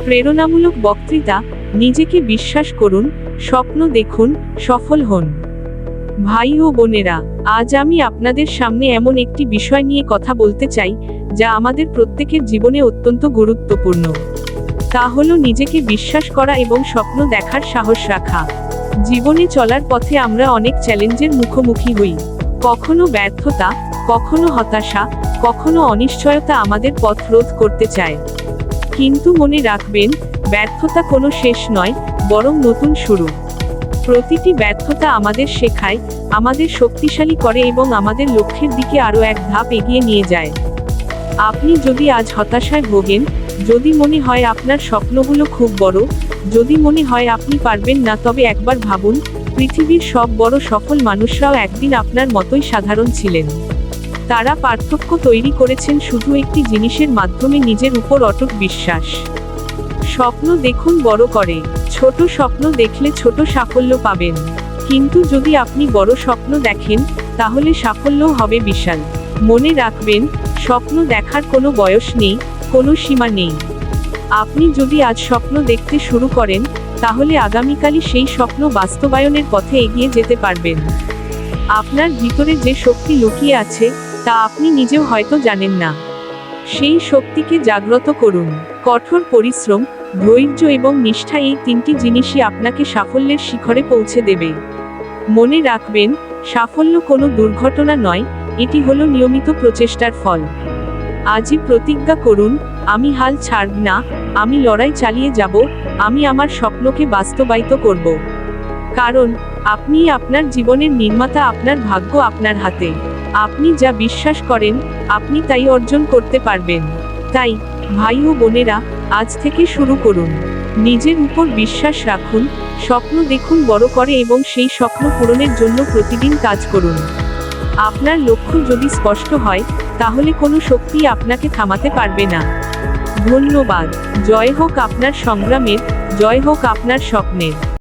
প্রেরণামূলক বক্তৃতা, নিজেকে বিশ্বাস করুন, স্বপ্ন দেখুন, সফল হন। ভাই ও বোনেরা, আজ আমি আপনাদের সামনে এমন একটি বিষয় নিয়ে কথা বলতে চাই, যা আমাদের প্রত্যেকের জীবনে অত্যন্ত গুরুত্বপূর্ণ। তা হলো নিজেকে বিশ্বাস করা এবং স্বপ্ন দেখার সাহস রাখা। জীবনে চলার পথে আমরা অনেক চ্যালেঞ্জের মুখোমুখি হই। কখনো ব্যর্থতা, কখনো হতাশা, কখনো অনিশ্চয়তা আমাদের পথ রোধ করতে চায়। কিন্তু মনে রাখবেন, ব্যর্থতা কোনো শেষ নয়, বরং নতুন শুরু। প্রতিটি ব্যর্থতা আমাদের শেখায়, আমাদের শক্তিশালী করে এবং আমাদের লক্ষ্যের দিকে আরও এক ধাপ এগিয়ে নিয়ে যায়। আপনি যদি আজ হতাশায় ভোগেন, যদি মনে হয় আপনার স্বপ্নগুলো খুব বড়, যদি মনে হয় আপনি পারবেন না, তবে একবার ভাবুন, পৃথিবীর সব বড় সফল মানুষরাও একদিন আপনার মতোই সাধারণ ছিলেন। তারা পার্থক্য তৈরি করেছেন শুধু একটি জিনিসের মাধ্যমে, নিজের উপর অটুট বিশ্বাস। স্বপ্ন দেখুন বড় করে। ছোট স্বপ্ন দেখলে ছোট সাফল্য পাবেন, কিন্তু যদি আপনি বড় স্বপ্ন দেখেন, তাহলে সাফল্যও হবে বিশাল। মনে রাখবেন, স্বপ্ন দেখার কোনো বয়স নেই, কোনো সীমা নেই। আপনি যদি আজ স্বপ্ন দেখতে শুরু করেন, তাহলে আগামীকালই সেই স্বপ্ন বাস্তবায়নের পথে এগিয়ে যেতে পারবেন। আপনার ভিতরে যে শক্তি লুকিয়ে আছে, তা আপনি নিজেও হয়তো জানেন না। সেই শক্তিকে জাগ্রত করুন। কঠোর পরিশ্রম, ধৈর্য এবং নিষ্ঠা, এই তিনটি জিনিসই আপনাকে সাফল্যের শিখরে পৌঁছে দেবে। মনে রাখবেন, সাফল্য কোনো দুর্ঘটনা নয়, এটি হলো নিয়মিত প্রচেষ্টার ফল। আজই প্রতিজ্ঞা করুন, আমি হাল ছাড়ব না, আমি লড়াই চালিয়ে যাব, আমি আমার স্বপ্নকে বাস্তবায়িত করব। কারণ আপনিই আপনার জীবনের নির্মাতা, আপনার ভাগ্য আপনার হাতে। আপনি যা বিশ্বাস করেন, আপনি তাই অর্জন করতে পারবেন। তাই ভাই ও বোনেরা, আজ থেকে শুরু করুন। নিজের উপর বিশ্বাস রাখুন, স্বপ্ন দেখুন বড় করে এবং সেই স্বপ্ন পূরণের জন্য প্রতিদিন কাজ করুন। আপনার লক্ষ্য যদি স্পষ্ট হয়, তাহলে কোনো শক্তি আপনাকে থামাতে পারবে না। ধন্যবাদ। জয় হোক আপনার সংগ্রামের, জয় হোক আপনার স্বপ্নের।